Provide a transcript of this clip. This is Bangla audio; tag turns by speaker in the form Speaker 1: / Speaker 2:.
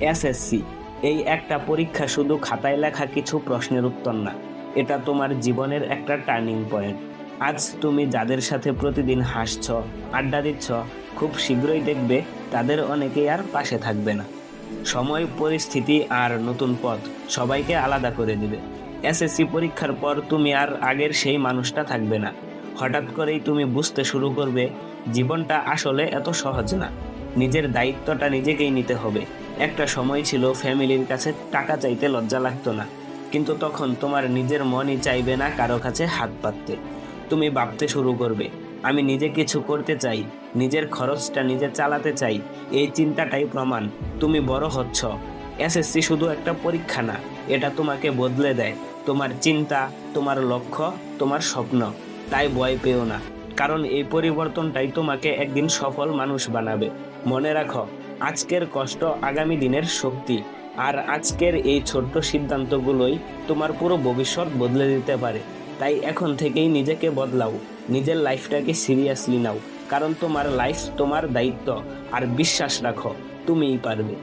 Speaker 1: এসএসসি এই একটা পরীক্ষা শুধু খাতায় লেখা কিছু প্রশ্নের উত্তর না, এটা তোমার জীবনের একটা টার্নিং পয়েন্ট। আজ তুমি যাদের সাথে প্রতিদিন হাসছ, আড্ডা দিচ্ছ, খুব শীঘ্রই দেখবে তাদের অনেকেই আর পাশে থাকবে না। সময়, পরিস্থিতি আর নতুন পথ সবাইকে আলাদা করে দিবে। এসএসসি পরীক্ষার পর তুমি আর আগের সেই মানুষটা থাকবে না। হঠাৎ করেই তুমি বুঝতে শুরু করবে জীবনটা আসলে এত সহজ না। নিজের দায়িত্বটা নিজেকেই নিতে হবে। একটা সময় ছিল ফ্যামিলির কাছে টাকা চাইতে লজ্জা লাগতো না, কিন্তু তখন তোমার নিজের মনই চাইবে না কারো কাছে হাত পাততে। তুমি ভাবতে শুরু করবে, আমি নিজে কিছু করতে চাই, নিজের খরচটা নিজে চালাতে চাই। এই চিন্তাটাই প্রমাণ তুমি বড় হচ্ছ। এসএসসি শুধু একটা পরীক্ষা না, এটা তোমাকে বদলে দেয়। তোমার চিন্তা, তোমার লক্ষ্য, তোমার স্বপ্ন। তাই ভয় পেও না, কারণ এই পরিবর্তনটাই তোমাকে একদিন সফল মানুষ বানাবে। মনে রাখো, আজকের কষ্ট আগামী দিনের শক্তি। আর আজকের এই ছোট্ট সিদ্ধান্তগুলোই তোমার পুরো ভবিষ্যৎ বদলে দিতে পারে। তাই এখন থেকেই নিজেকে বদলাও, নিজের লাইফটাকে সিরিয়াসলি নাও, কারণ তোমার লাইফ তোমার দায়িত্ব। আর বিশ্বাস রাখো, তুমিই পারবে।